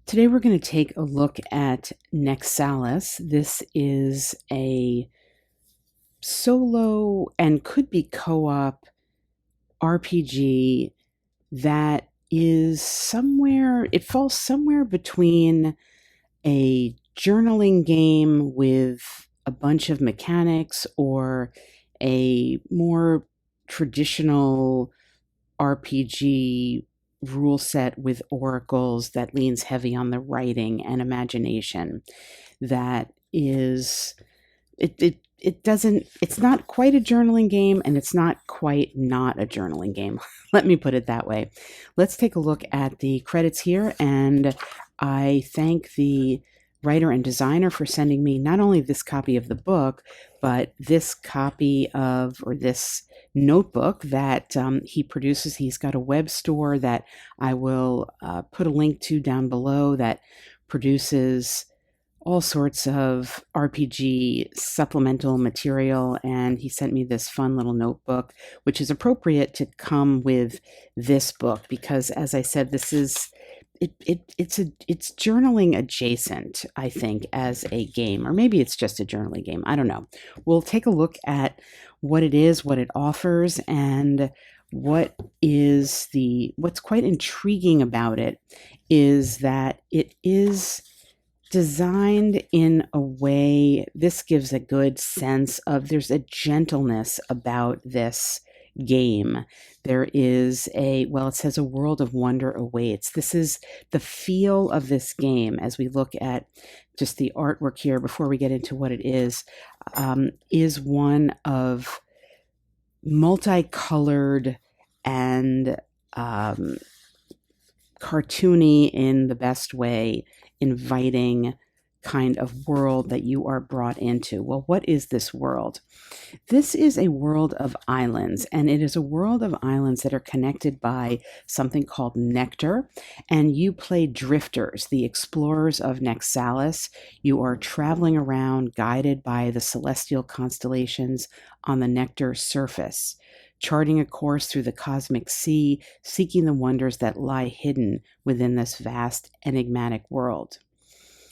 Today we're going to take a look at Nexalis. This is a solo and could be co-op RPG that is it falls somewhere between a journaling game with a bunch of mechanics or a more traditional RPG rule set with oracles that leans heavy on the writing and imagination. That is, it doesn't, it's not quite a journaling game, and it's not quite not a journaling game. Let me put it that way. Let's take a look at the credits here, and I thank the writer and designer for sending me not only this copy of the book, but this copy of, or this notebook that he produces. He's got a web store that I will put a link to down below that produces all sorts of RPG supplemental material, and he sent me this fun little notebook, which is appropriate to come with this book because, as I said, this is it's journaling adjacent, I think, as a game, or maybe it's just a journaling game. I don't know. We'll take a look at what it is, what it offers, and what's quite intriguing about it is that it is designed in a way. This gives a good sense of there's a gentleness about this game. There is it says a world of wonder awaits. This is the feel of this game as we look at just the artwork here before we get into what it is one of multicolored and cartoony in the best way, inviting kind of world that you are brought into. Well, what is this world? This is a world of islands, and it is a world of islands that are connected by something called nectar, and you play drifters, the explorers of Nexalis. You are traveling around guided by the celestial constellations on the nectar surface, charting a course through the cosmic sea, seeking the wonders that lie hidden within this vast, enigmatic world.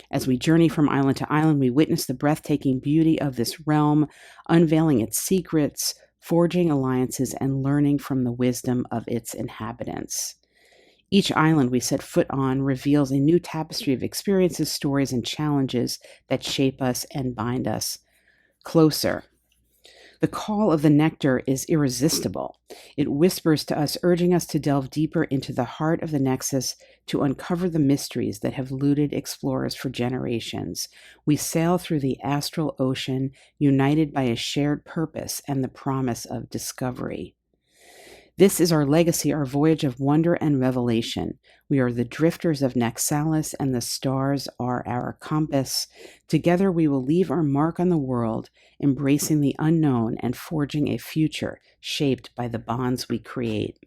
As we journey from island to island, we witness the breathtaking beauty of this realm, unveiling its secrets, forging alliances, and learning from the wisdom of its inhabitants. Each island we set foot on reveals a new tapestry of experiences, stories, and challenges that shape us and bind us closer. The call of the nectar is irresistible. It whispers to us, urging us to delve deeper into the heart of the nexus to uncover the mysteries that have eluded explorers for generations. We sail through the astral ocean, united by a shared purpose and the promise of discovery. This is our legacy, our voyage of wonder and revelation. We are the drifters of Nexalis, and the stars are our compass. Together we will leave our mark on the world, embracing the unknown and forging a future shaped by the bonds we create.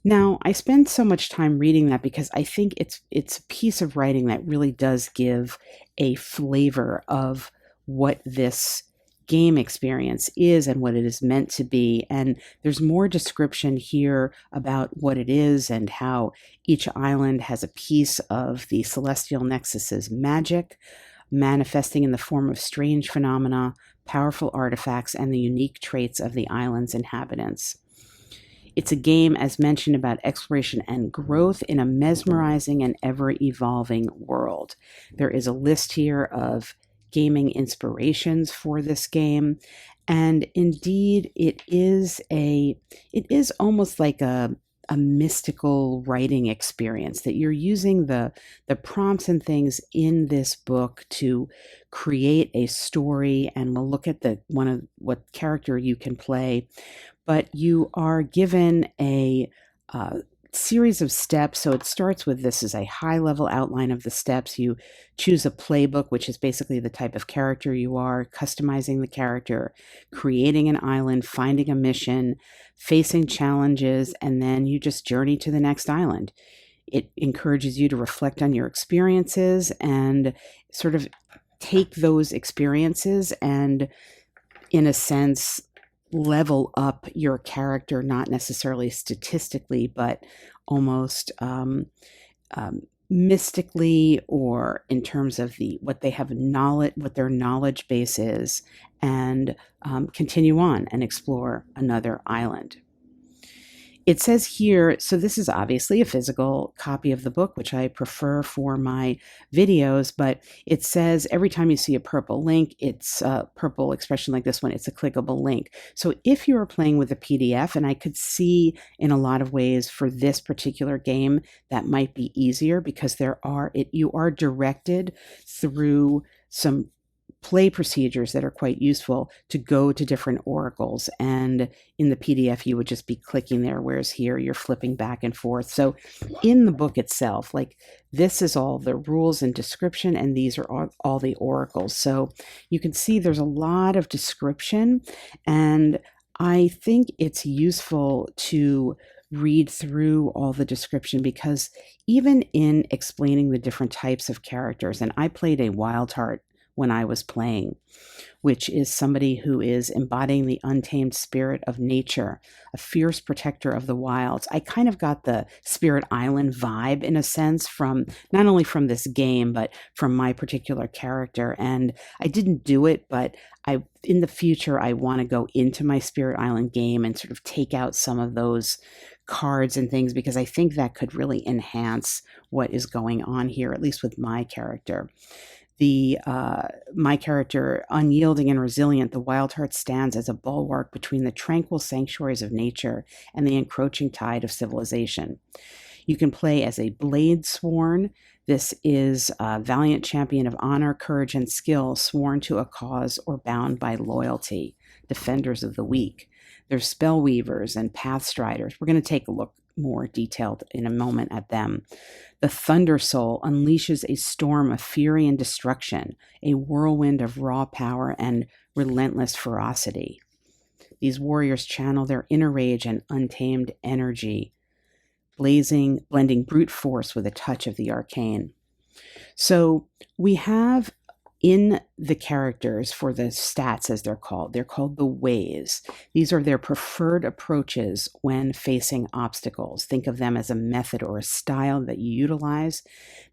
Now, I spend so much time reading that because I think it's a piece of writing that really does give a flavor of what this game experience is and what it is meant to be. And there's more description here about what it is and how each island has a piece of the celestial nexus's magic, manifesting in the form of strange phenomena, powerful artifacts, and the unique traits of the island's inhabitants. It's a game, as mentioned, about exploration and growth in a mesmerizing and ever-evolving world. There is a list here of gaming inspirations for this game, and indeed it is almost like a mystical writing experience, that you're using the prompts and things in this book to create a story. And we'll look at what character you can play, but you are given a series of steps. So it starts with, this is a high level outline of the steps. You choose a playbook, which is basically the type of character you are, customizing the character, creating an island, finding a mission, facing challenges, and then you just journey to the next island. It encourages you to reflect on your experiences and sort of take those experiences and, in a sense, level up your character, not necessarily statistically, but almost mystically or in terms of what they have knowledge, what their knowledge base is, and continue on and explore another island. It says here, so this is obviously a physical copy of the book, which I prefer for my videos, but it says every time you see a purple link, it's a purple expression like this one, it's a clickable link. So if you are playing with a PDF, and I could see in a lot of ways for this particular game, that might be easier because you are directed through some play procedures that are quite useful to go to different oracles. And in the PDF, you would just be clicking there, whereas here you're flipping back and forth. So in the book itself, like this is all the rules and description, and these are all the oracles. So you can see there's a lot of description, and I think it's useful to read through all the description because even in explaining the different types of characters, and I played a wild heart when I was playing, which is somebody who is embodying the untamed spirit of nature, a fierce protector of the wilds. I kind of got the Spirit Island vibe in a sense from not only from this game, but from my particular character. And I didn't do it, but in the future, I want to go into my Spirit Island game and sort of take out some of those cards and things because I think that could really enhance what is going on here, at least with my character. My character, unyielding and resilient, the wild heart stands as a bulwark between the tranquil sanctuaries of nature and the encroaching tide of civilization. You can play as a blade sworn. This is a valiant champion of honor, courage, and skill, sworn to a cause or bound by loyalty, defenders of the weak. There's spell weavers and path striders. We're going to take a look more detailed in a moment at them. The Thunder Soul unleashes a storm of fury and destruction, a whirlwind of raw power and relentless ferocity. These warriors channel their inner rage and untamed energy, blending brute force with a touch of the arcane. So we have in the characters for the stats, as they're called the ways. These are their preferred approaches when facing obstacles. Think of them as a method or a style that you utilize.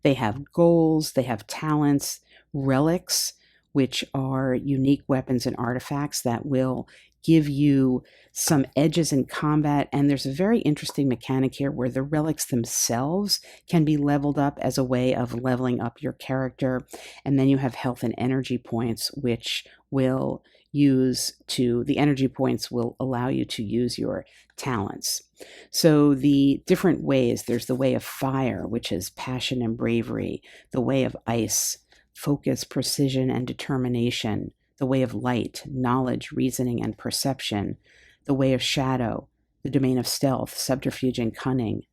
They have goals, they have talents, relics, which are unique weapons and artifacts that will give you some edges in combat. And there's a very interesting mechanic here where the relics themselves can be leveled up as a way of leveling up your character. And then you have health and energy points, which will the energy points will allow you to use your talents. So the different ways, there's the way of fire, which is passion and bravery, the way of ice, focus, precision, and determination, the way of light, knowledge, reasoning, and perception, the way of shadow, the domain of stealth, subterfuge, and cunning.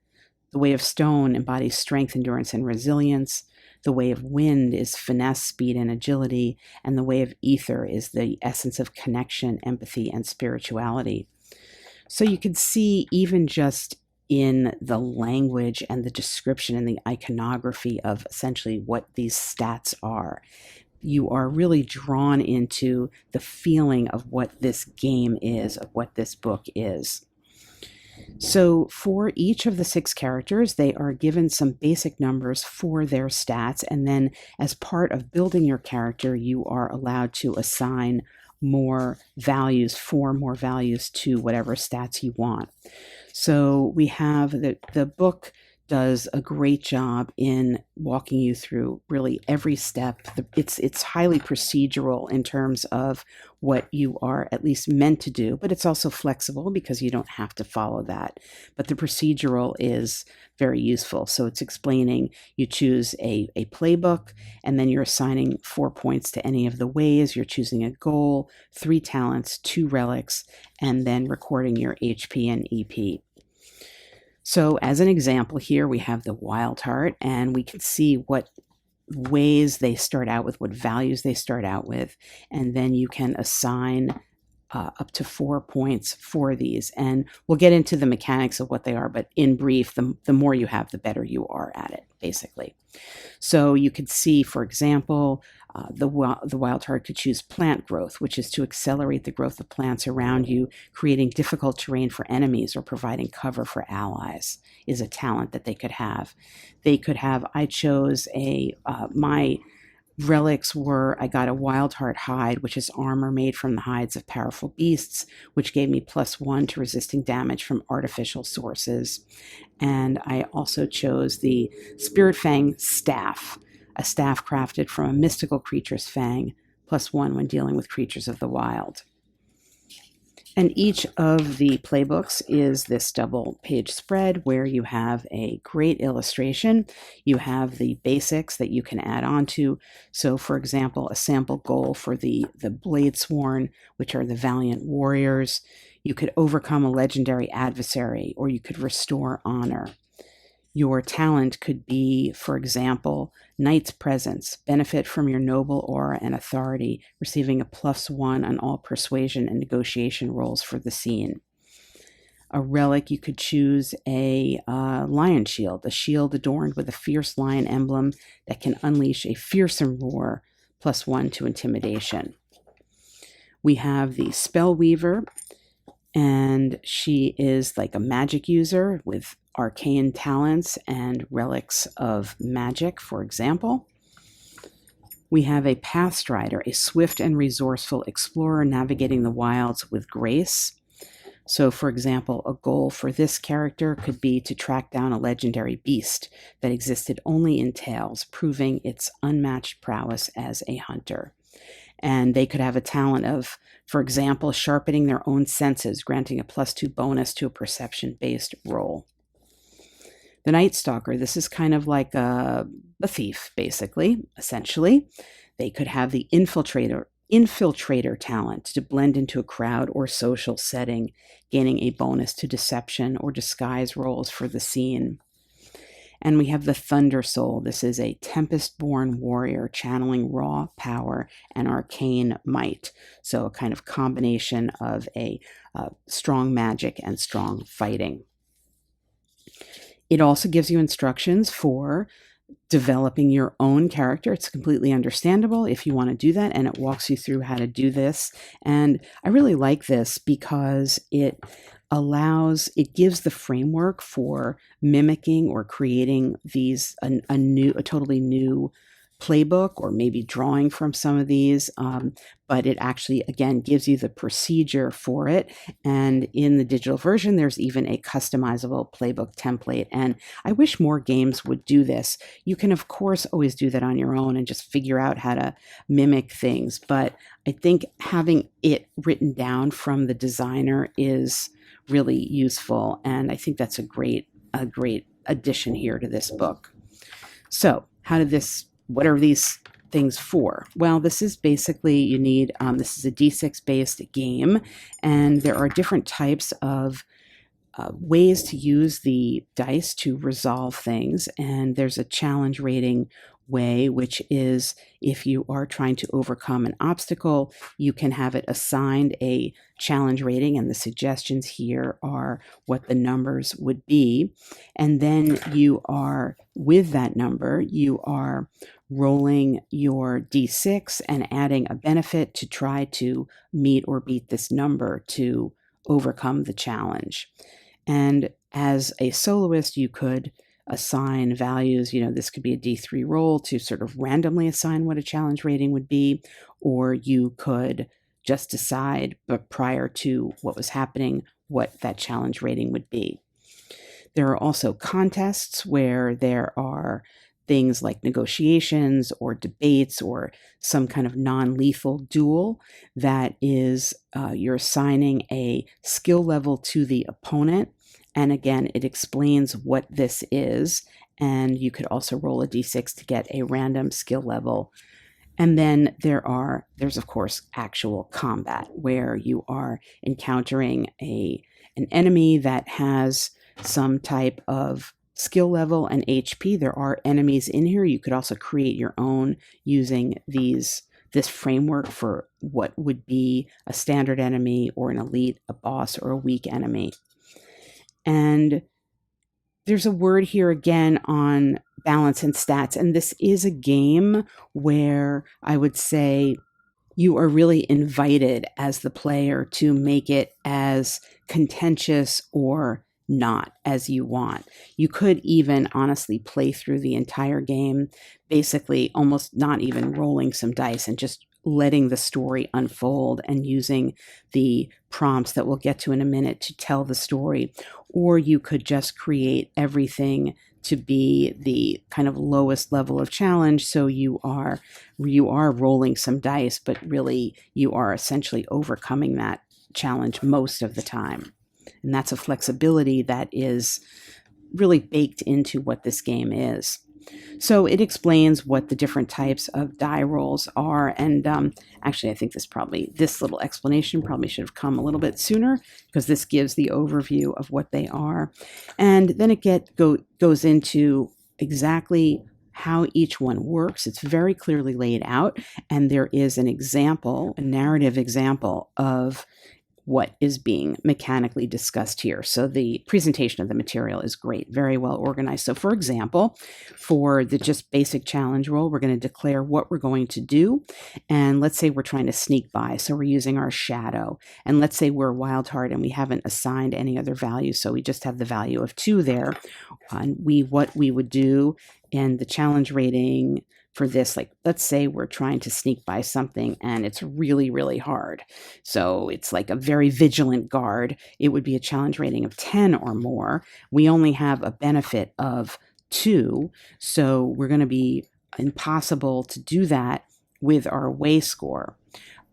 The way of stone embodies strength, endurance, and resilience. The way of wind is finesse, speed, and agility. And the way of ether is the essence of connection, empathy, and spirituality. So you can see even just in the language and the description and the iconography of essentially what these stats are, you are really drawn into the feeling of what this game is, of what this book is. So for each of the 6 characters, they are given some basic numbers for their stats, and then as part of building your character, you are allowed to assign more values to whatever stats you want. So we have the book does a great job in walking you through really every step. It's highly procedural in terms of what you are at least meant to do, but it's also flexible because you don't have to follow that. But the procedural is very useful. So it's explaining, you choose a playbook, and then you're assigning 4 points to any of the ways. You're choosing a goal, 3 talents, 2 relics, and then recording your HP and EP. So as an example here, we have the Wild Heart, and we can see what ways they start out with, what values they start out with, and then you can assign up to 4 points for these. And we'll get into the mechanics of what they are, but in brief, the more you have, the better you are at it, basically. So you could see, for example, the wild heart could choose plant growth, which is to accelerate the growth of plants around you, creating difficult terrain for enemies or providing cover for allies, is a talent that they could have. They could have, I chose my relics were, I got a wild heart hide, which is armor made from the hides of powerful beasts, which gave me +1 to resisting damage from artificial sources. And I also chose the Spirit Fang staff, a staff crafted from a mystical creature's fang, +1 when dealing with creatures of the wild. And each of the playbooks is this double page spread where you have a great illustration. You have the basics that you can add on to. So, for example, a sample goal for the Bladesworn, which are the valiant warriors. You could overcome a legendary adversary, or you could restore honor. Your talent could be, for example, Knight's Presence, benefit from your noble aura and authority, receiving a +1 on all persuasion and negotiation rolls for the scene. A relic, you could choose a lion shield, a shield adorned with a fierce lion emblem that can unleash a fearsome roar, +1 to intimidation. We have the Spellweaver, and she is like a magic user with arcane talents and relics of magic, for example. We have a Pathstrider, a swift and resourceful explorer navigating the wilds with grace. So, for example, a goal for this character could be to track down a legendary beast that existed only in tales, proving its unmatched prowess as a hunter. And they could have a talent of, for example, sharpening their own senses, granting a +2 bonus to a perception-based roll. The Night Stalker, this is kind of like a thief, basically, essentially. They could have the infiltrator talent to blend into a crowd or social setting, gaining a bonus to deception or disguise rolls for the scene. And we have the Thunder Soul. This is a Tempest-born warrior channeling raw power and arcane might. So a kind of combination of a strong magic and strong fighting. It also gives you instructions for developing your own character. It's completely understandable if you want to do that, and it walks you through how to do this. And I really like this because it gives the framework for mimicking or creating these a totally new playbook, or maybe drawing from some of these, but it actually, again, gives you the procedure for it. And in the digital version, there's even a customizable playbook template. And I wish more games would do this. You can, of course, always do that on your own and just figure out how to mimic things. But I think having it written down from the designer is really useful. And I think that's a great addition here to this book. So what are these things for? Well, this is basically, you need, this is a D6 based game, and there are different types of ways to use the dice to resolve things. And there's a challenge rating way, which is if you are trying to overcome an obstacle, you can have it assigned a challenge rating, and the suggestions here are what the numbers would be. And then with that number, you are rolling your D6 and adding a benefit to try to meet or beat this number to overcome the challenge. And as a soloist, you could assign values. This could be a D3 roll to sort of randomly assign what a challenge rating would be, or you could just decide, but prior to what was happening, what that challenge rating would be. There are also contests where there are things like negotiations or debates or some kind of non-lethal duel that is, you're assigning a skill level to the opponent. And again, it explains what this is. And you could also roll a D6 to get a random skill level. And then there's of course actual combat where you are encountering an enemy that has some type of skill level and HP. There are enemies in here. You could also create your own using these this framework for what would be a standard enemy or an elite, a boss, or a weak enemy. And there's a word here again on balance and stats. And this is a game where I would say you are really invited as the player to make it as contentious or not as you want. You could even honestly play through the entire game, basically almost not even rolling some dice and just letting the story unfold and using the prompts that we'll get to in a minute to tell the story. Or you could just create everything to be the kind of lowest level of challenge. So you are rolling some dice, but really you are essentially overcoming that challenge most of the time. And that's a flexibility that is really baked into what this game is. So it explains what the different types of die rolls are. And actually, I think this little explanation probably should have come a little bit sooner, because this gives the overview of what they are. And then it goes into exactly how each one works. It's very clearly laid out. And there is an example, a narrative example of what is being mechanically discussed here. So the presentation of the material is great, very well organized. So for example, for the just basic challenge roll, we're going to declare what we're going to do. And let's say we're trying to sneak by. So we're using our shadow. And let's say we're wild heart and we haven't assigned any other value. So we just have the value of 2 there. And what we would do in the challenge rating for this, like let's say we're trying to sneak by something and it's really, really hard. So it's like a very vigilant guard. It would be a challenge rating of 10 or more. We only have a benefit of 2. So we're going to be impossible to do that with our way score.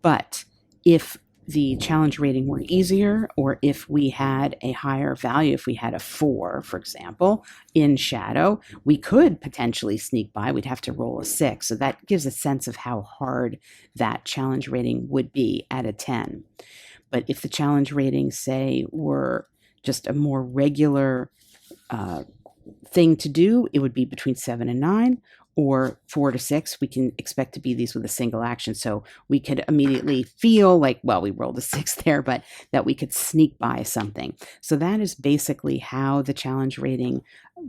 But if the challenge rating were easier, or if we had a higher value, if we had a 4, for example, in shadow, we could potentially sneak by. We'd have to roll a 6. So that gives a sense of how hard that challenge rating would be at a 10. But if the challenge ratings, say, were just a more regular thing to do, it would be between 7 and 9. Or 4 to 6, we can expect to be these with a single action. So we could immediately feel like, well, we rolled a 6 there, but that we could sneak by something. So that is basically how the challenge rating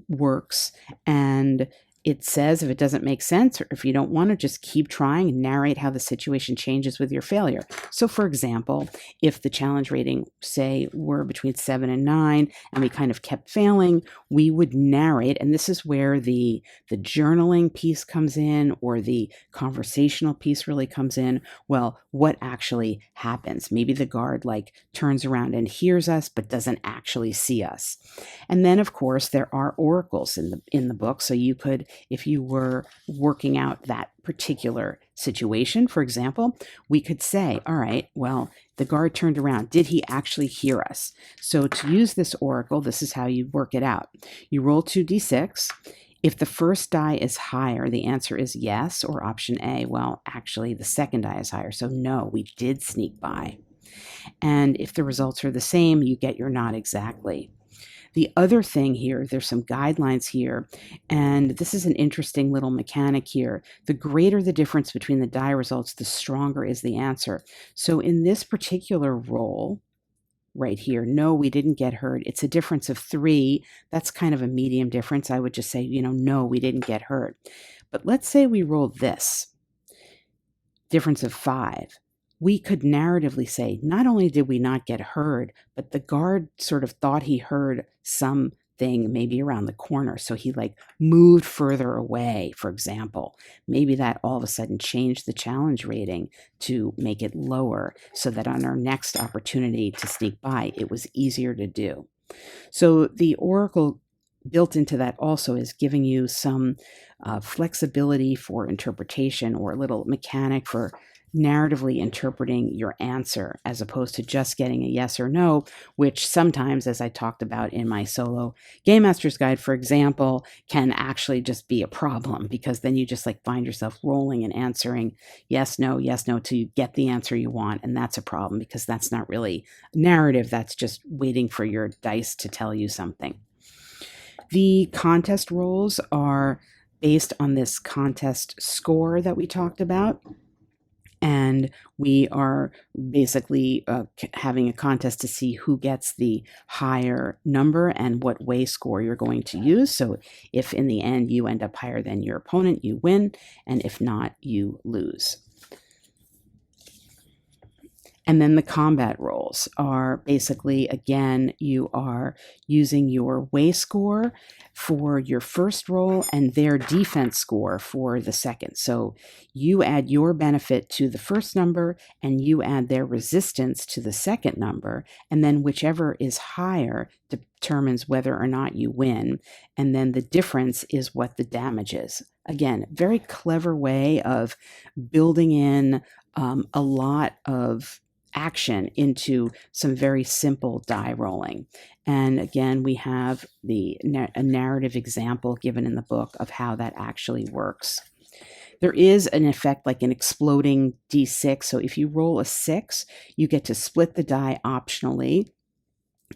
works. And it says if it doesn't make sense, or if you don't want to, just keep trying and narrate how the situation changes with your failure. So for example, if the challenge rating, say, were between 7 and 9, and we kind of kept failing, we would narrate, and this is where the journaling piece comes in, or the conversational piece really comes in. Well, what actually happens? Maybe the guard like turns around and hears us, but doesn't actually see us. And then, of course, there are oracles in the book. So you could, if you were working out that particular situation, for example, we could say, all right, well, the guard turned around. Did he actually hear us? So to use this oracle, this is how you work it out. You roll 2d6. If the first die is higher, the answer is yes, or option A. Well, actually, the second die is higher. So no, we did sneak by. And if the results are the same, you get your not exactly. The other thing here, there's some guidelines here, and this is an interesting little mechanic here. The greater the difference between the die results, the stronger is the answer. So in this particular roll, right here, no, we didn't get hurt. It's a difference of 3. That's kind of a medium difference. I would just say, no, we didn't get hurt. But let's say we rolled this, difference of 5. We could narratively say, not only did we not get heard, but the guard sort of thought he heard something maybe around the corner. So he like moved further away, for example. Maybe that all of a sudden changed the challenge rating to make it lower, so that on our next opportunity to sneak by, it was easier to do. So the oracle built into that also is giving you some flexibility for interpretation, or a little mechanic for narratively interpreting your answer, as opposed to just getting a yes or no, which sometimes, as I talked about in my solo Game Master's Guide, for example, can actually just be a problem, because then you just like find yourself rolling and answering yes, no, to get the answer you want. And that's a problem, because that's not really narrative. That's just waiting for your dice to tell you something. The contest rolls are based on this contest score that we talked about. And we are basically having a contest to see who gets the higher number and what way score you're going to use. So if in the end you end up higher than your opponent, you win, and if not, you lose. And then the combat rolls are basically, again, you are using your way score for your first roll and their defense score for the second. So you add your benefit to the first number and you add their resistance to the second number. And then whichever is higher determines whether or not you win. And then the difference is what the damage is. Again, very clever way of building in a lot of action into some very simple die rolling. And again, we have a narrative example given in the book of how that actually works. There is an effect like an exploding D6. So if you roll a 6, you get to split the die optionally.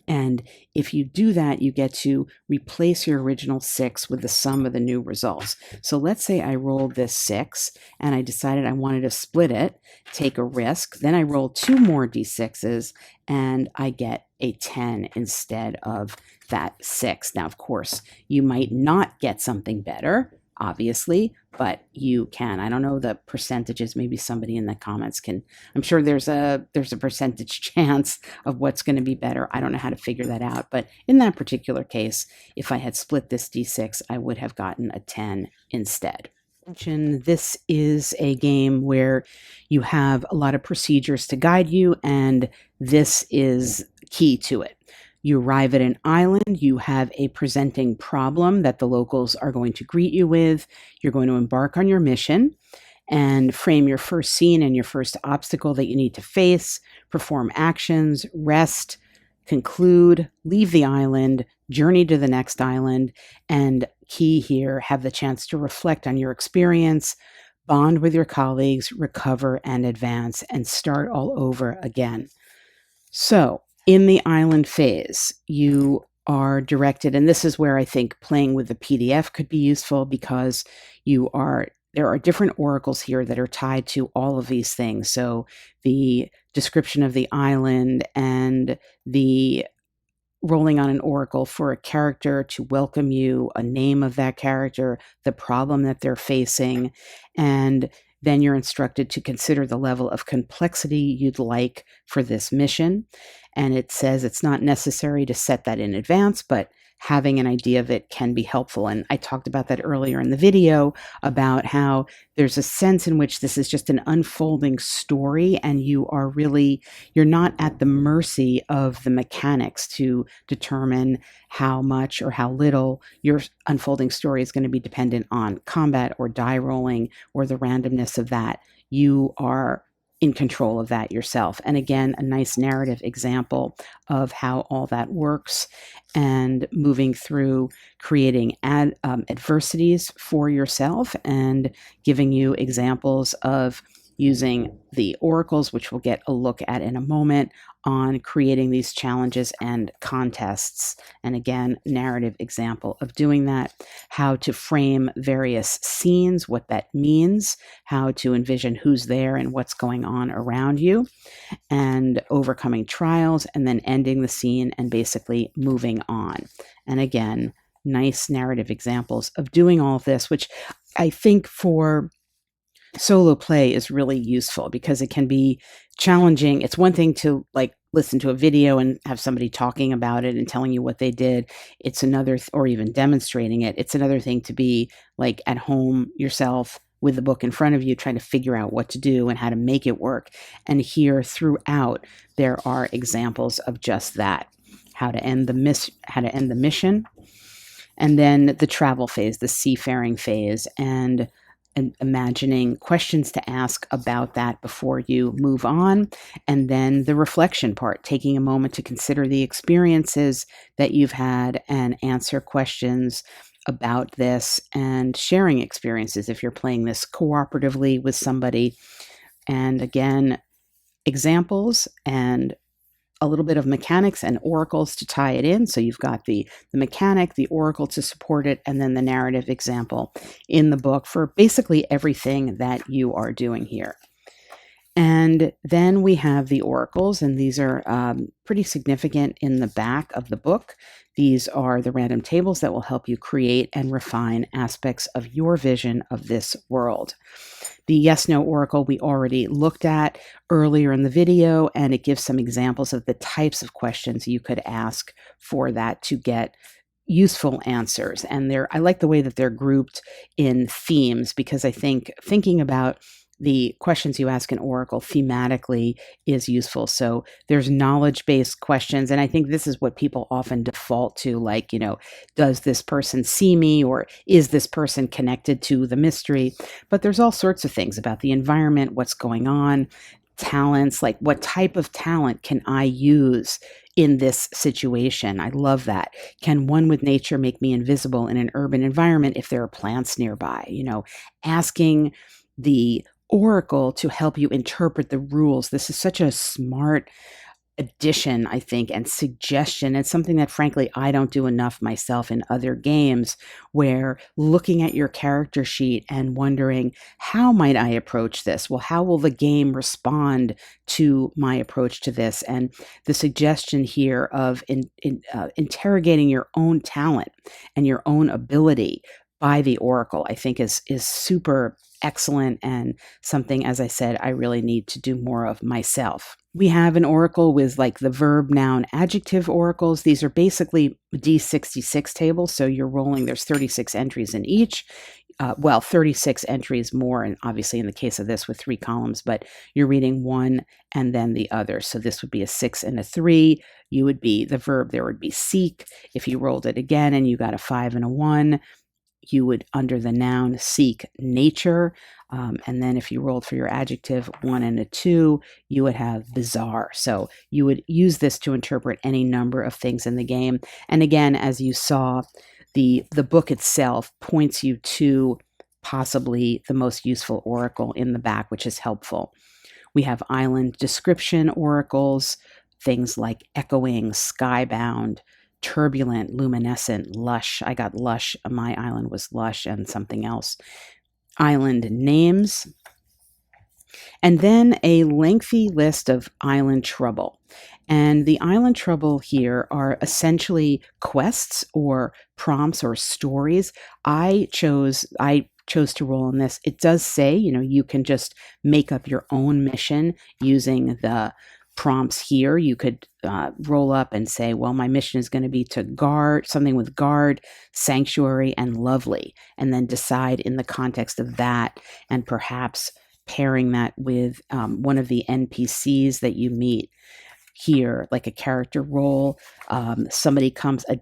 And if you do that, you get to replace your original 6 with the sum of the new results. So let's say I rolled this 6 and I decided I wanted to split it, take a risk. Then I roll 2 more D6s and I get a 10 instead of that 6. Now, of course, you might not get something better, obviously, but you can. I don't know the percentages. Maybe somebody in the comments can. I'm sure there's a percentage chance of what's going to be better. I don't know how to figure that out. But in that particular case, if I had split this D6, I would have gotten a 10 instead. This is a game where you have a lot of procedures to guide you, and this is key to it. You arrive at an island, you have a presenting problem that the locals are going to greet you with. You're going to embark on your mission and frame your first scene and your first obstacle that you need to face, perform actions, rest, conclude, leave the island, journey to the next island, and key here, have the chance to reflect on your experience, bond with your colleagues, recover and advance, and start all over again. So, in the island phase, you are directed, and this is where I think playing with the PDF could be useful because there are different oracles here that are tied to all of these things. So the description of the island and the rolling on an oracle for a character to welcome you, a name of that character, the problem that they're facing, and then you're instructed to consider the level of complexity you'd like for this mission. And it says it's not necessary to set that in advance, but having an idea of it can be helpful. And I talked about that earlier in the video about how there's a sense in which this is just an unfolding story and you're not at the mercy of the mechanics to determine how much or how little your unfolding story is going to be dependent on combat or die rolling or the randomness of that. You are in control of that yourself. And again, a nice narrative example of how all that works and moving through creating adversities for yourself and giving you examples of using the oracles, which we'll get a look at in a moment, on creating these challenges and contests. And again, narrative example of doing that, how to frame various scenes, what that means, how to envision who's there and what's going on around you, and overcoming trials, and then ending the scene and basically moving on. And again, nice narrative examples of doing all of this, which I think for solo play is really useful because it can be challenging. It's one thing to listen to a video and have somebody talking about it and telling you what they did. It's another, or even demonstrating it. It's another thing to be at home yourself with the book in front of you, trying to figure out what to do and how to make it work. And here throughout, there are examples of just that, how to end the mission, and then the travel phase, the seafaring phase, and imagining questions to ask about that before you move on. And then the reflection part, taking a moment to consider the experiences that you've had and answer questions about this, and sharing experiences if you're playing this cooperatively with somebody. And again, examples and a little bit of mechanics and oracles to tie it in. So you've got the mechanic, the oracle to support it, and then the narrative example in the book for basically everything that you are doing here. And then we have the oracles, and these are pretty significant in the back of the book. These are the random tables that will help you create and refine aspects of your vision of this world. The yes/no oracle we already looked at earlier in the video, and it gives some examples of the types of questions you could ask for that to get useful answers. And I like the way that they're grouped in themes, because I think thinking about the questions you ask an oracle thematically is useful. So there's knowledge-based questions, and I think this is what people often default to, like, does this person see me, or is this person connected to the mystery? But there's all sorts of things about the environment, what's going on, talents, like what type of talent can I use in this situation? I love that. Can one with nature make me invisible in an urban environment if there are plants nearby? Asking the oracle to help you interpret the rules. This is such a smart addition, I think, and suggestion. It's something that, frankly, I don't do enough myself in other games, where looking at your character sheet and wondering, how might I approach this? Well, how will the game respond to my approach to this? And the suggestion here of interrogating your own talent and your own ability by the oracle, I think is super excellent, and something, as I said, I really need to do more of myself. We have an oracle with like the verb, noun, adjective oracles. These are basically D66 tables. So you're rolling, there's 36 entries in each. 36 entries more, and obviously in the case of this with 3 columns, but you're reading one and then the other. So this would be a 6 and a 3. You would be the verb, there would be seek. If you rolled it again and you got a 5 and a 1, you would, under the noun, seek nature. And then if you rolled for your adjective 1 and a 2, you would have bizarre. So you would use this to interpret any number of things in the game. And again, as you saw, the book itself points you to possibly the most useful oracle in the back, which is helpful. We have island description oracles, things like echoing, skybound, turbulent, luminescent, lush. I got lush. My island was lush and something else. Island names. And then a lengthy list of island trouble. And the island trouble here are essentially quests or prompts or stories. I chose to roll on this. It does say, you can just make up your own mission using the prompts here. You could roll up and say, well, my mission is going to be to guard something with guard, sanctuary, and lovely, and then decide in the context of that, and perhaps pairing that with one of the NPCs that you meet here, like a character role. A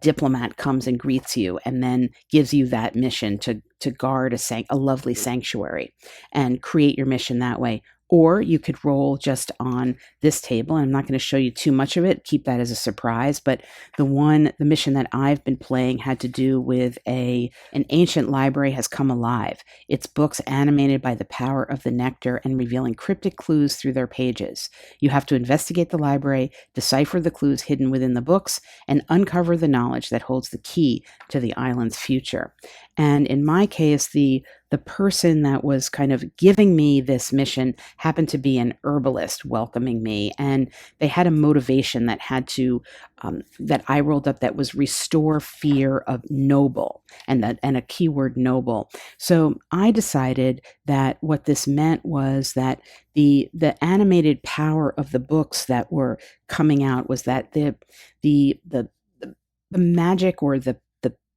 diplomat comes and greets you and then gives you that mission to guard a lovely sanctuary, and create your mission that way. Or you could roll just on this table, and I'm not going to show you too much of it. Keep that as a surprise. But the mission that I've been playing had to do with an ancient library has come alive. Its books animated by the power of the nectar and revealing cryptic clues through their pages. You have to investigate the library, decipher the clues hidden within the books, and uncover the knowledge that holds the key to the island's future. And in my case, the person that was kind of giving me this mission happened to be an herbalist welcoming me, and they had a motivation that that I rolled up that was restore fear of noble, and a keyword noble. So I decided that what this meant was that the animated power of the books that were coming out was that the magic, or the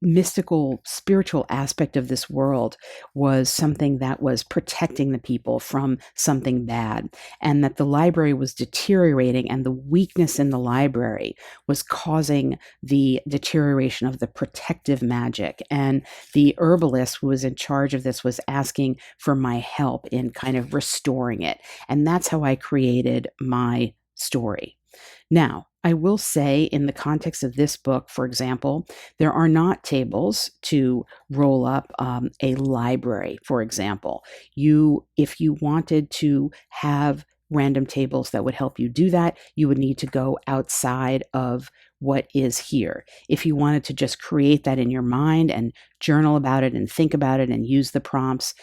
mystical spiritual aspect of this world was something that was protecting the people from something bad, and that the library was deteriorating, and the weakness in the library was causing the deterioration of the protective magic. And the herbalist who was in charge of this was asking for my help in kind of restoring it. And that's how I created my story. Now, I will say, in the context of this book, for example, there are not tables to roll up a library, for example. If you wanted to have random tables that would help you do that, you would need to go outside of what is here. If you wanted to just create that in your mind and journal about it and think about it and use the prompts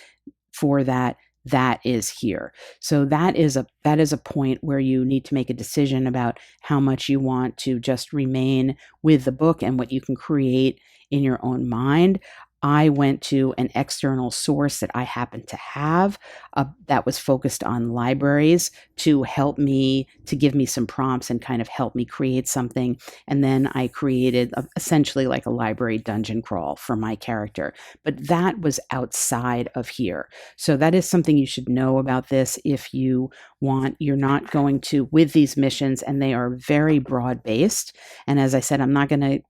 for that, that is here. So that is a point where you need to make a decision about how much you want to just remain with the book and what you can create in your own mind. I went to an external source that I happen to have that was focused on libraries to help me, to give me some prompts and kind of help me create something. And then I created essentially like a library dungeon crawl for my character. But that was outside of here. So that is something you should know about this if you want. You're not going to, with these missions, and they are very broad based. And as I said, I'm not going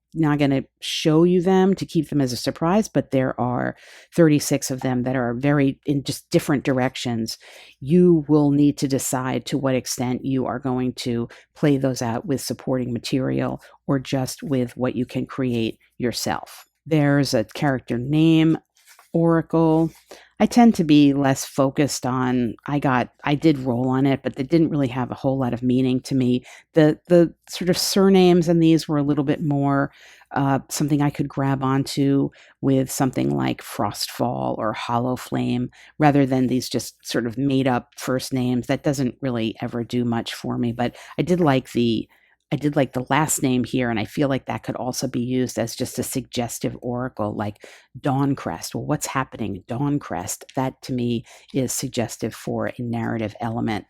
to show you them to keep them as a surprise, but there are 36 of them that are very in just different directions. You will need to decide to what extent you are going to play those out with supporting material or just with what you can create yourself. There's a character name oracle. I tend to be less focused on, I did roll on it, but they didn't really have a whole lot of meaning to me. The sort of surnames in these were a little bit more something I could grab onto with something like Frostfall or Hollow Flame, rather than these just sort of made up first names. That doesn't really ever do much for me, but I did like the last name here, and I feel like that could also be used as just a suggestive oracle, like Dawncrest. Well, what's happening? Dawncrest. That to me is suggestive for a narrative element.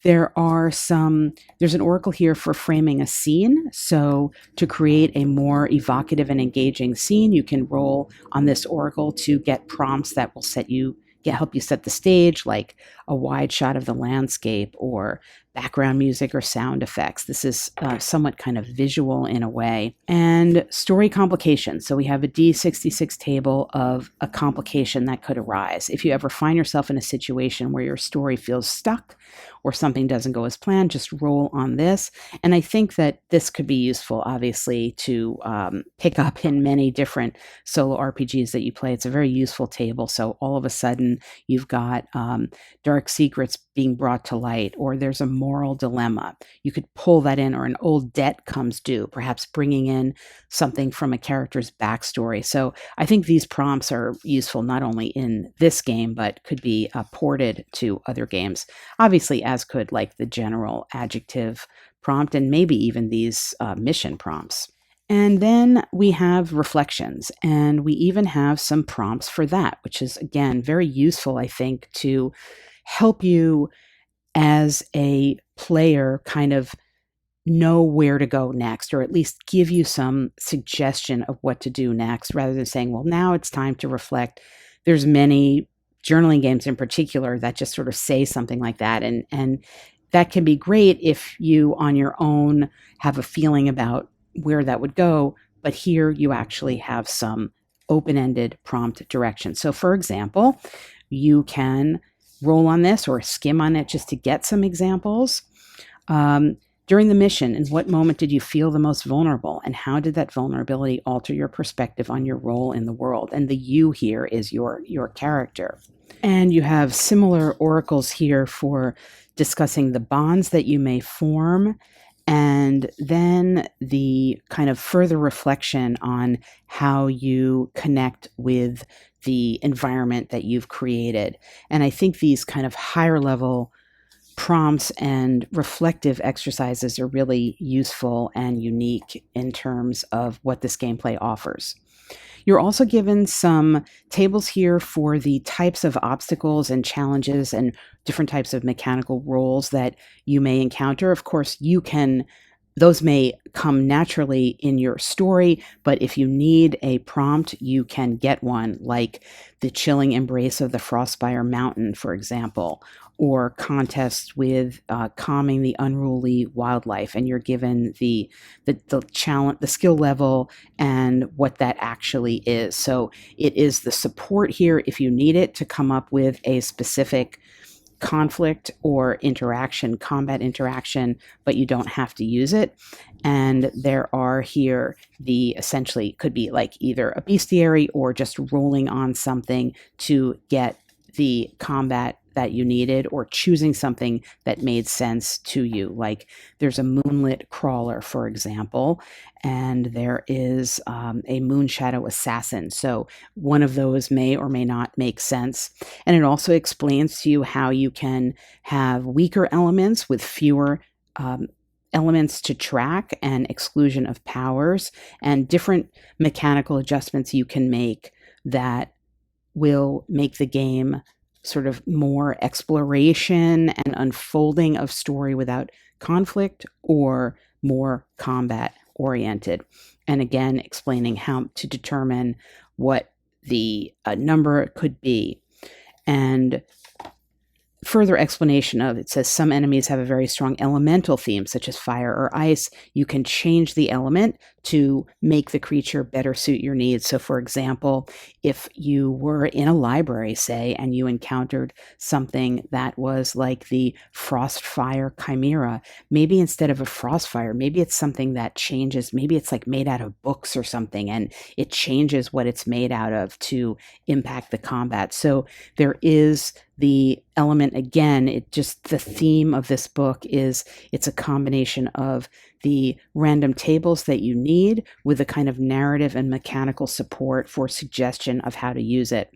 There's an oracle here for framing a scene. So to create a more evocative and engaging scene, you can roll on this oracle to get prompts that will help you set the stage, like a wide shot of the landscape or background music or sound effects. This is somewhat kind of visual in a way. And story complications. So we have a D66 table of a complication that could arise. If you ever find yourself in a situation where your story feels stuck or something doesn't go as planned, just roll on this. And I think that this could be useful, obviously, to pick up in many different solo RPGs that you play. It's a very useful table. So all of a sudden, you've got dark secrets being brought to light, or there's a moral dilemma. You could pull that in, or an old debt comes due, perhaps bringing in something from a character's backstory. So I think these prompts are useful not only in this game, but could be ported to other games. Obviously, as could like the general adjective prompt and maybe even these mission prompts. And then we have reflections, and we even have some prompts for that, which is, again, very useful, I think, to help you as a player kind of know where to go next, or at least give you some suggestion of what to do next, rather than saying, well, now it's time to reflect. There's many journaling games in particular that just sort of say something like that. And that can be great if you on your own have a feeling about where that would go. But here you actually have some open-ended prompt direction. So for example, you can roll on this or skim on it just to get some examples. During the mission, in what moment did you feel the most vulnerable? And how did that vulnerability alter your perspective on your role in the world? And the you here is your character. And you have similar oracles here for discussing the bonds that you may form, and then the kind of further reflection on how you connect with the environment that you've created. And I think these kind of higher level prompts and reflective exercises are really useful and unique in terms of what this gameplay offers. You're also given some tables here for the types of obstacles and challenges and different types of mechanical roles that you may encounter. Of course, those may come naturally in your story, but if you need a prompt, you can get one, like the chilling embrace of the Frostspire Mountain, for example, or contests with calming the unruly wildlife, and you're given the challenge, the skill level, and what that actually is. So it is the support here if you need it to come up with a specific conflict or combat interaction, but you don't have to use it. And there are here essentially could be like either a bestiary or just rolling on something to get the combat that you needed, or choosing something that made sense to you. Like there's a moonlit crawler, for example, and there is a moonshadow assassin. So one of those may or may not make sense. And it also explains to you how you can have weaker elements with fewer elements to track and exclusion of powers, and different mechanical adjustments you can make that will make the game sort of more exploration and unfolding of story without conflict, or more combat oriented. And again, explaining how to determine what the number could be. And further explanation of it says some enemies have a very strong elemental theme, such as fire or ice. You can change the element to make the creature better suit your needs. So for example, if you were in a library, say, and you encountered something that was like the Frostfire Chimera, maybe instead of a Frostfire, maybe it's something that changes. Maybe it's like made out of books or something, and it changes what it's made out of to impact the combat. So there is the element, again, the theme of this book is it's a combination of the random tables that you need with a kind of narrative and mechanical support for suggestion of how to use it.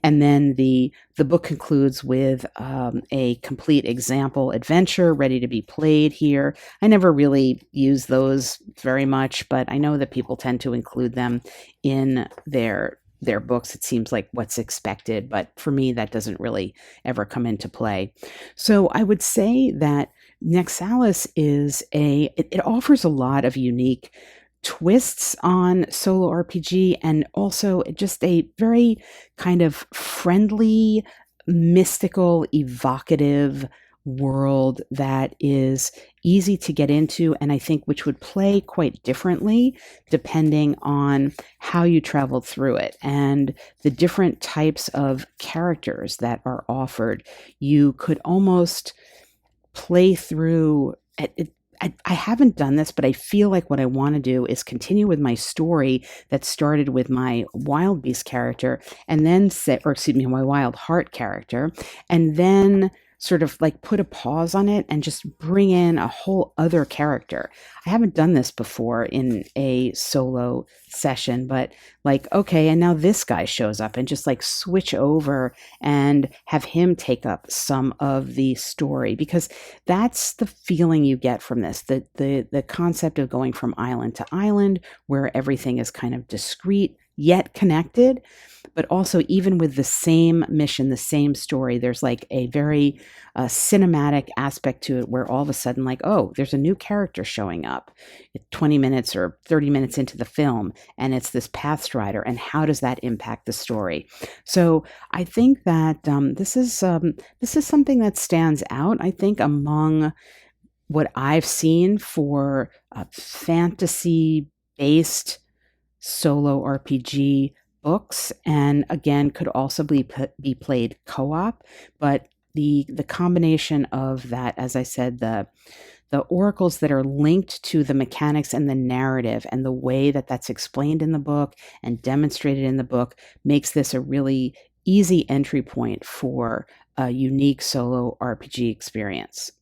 And then the book concludes with a complete example adventure ready to be played here. I never really use those very much, but I know that people tend to include them in their books. It seems like what's expected, but for me, that doesn't really ever come into play. So I would say that Nexalis it offers a lot of unique twists on solo RPG, and also just a very kind of friendly, mystical, evocative world that is easy to get into, and I think which would play quite differently depending on how you traveled through it and the different types of characters that are offered. You could almost play through it. I haven't done this, but I feel like what I want to do is continue with my story that started with my Wild Beast character, and then my Wild Heart character, and then sort of like put a pause on it and just bring in a whole other character. I haven't done this before in a solo session, but like, okay, and now this guy shows up, and just like switch over and have him take up some of the story, because that's the feeling you get from this. The concept of going from island to island where everything is kind of discrete yet connected, but also even with the same mission, the same story, there's like a very cinematic aspect to it where all of a sudden, like, oh, there's a new character showing up 20 minutes or 30 minutes into the film, and it's this Pathstrider, and how does that impact the story? So I think that this is something that stands out, I think, among what I've seen for fantasy-based solo RPG books, and again could also be played co-op. But the combination of that, as I said, the oracles that are linked to the mechanics and the narrative and the way that that's explained in the book and demonstrated in the book makes this a really easy entry point for a unique solo RPG experience.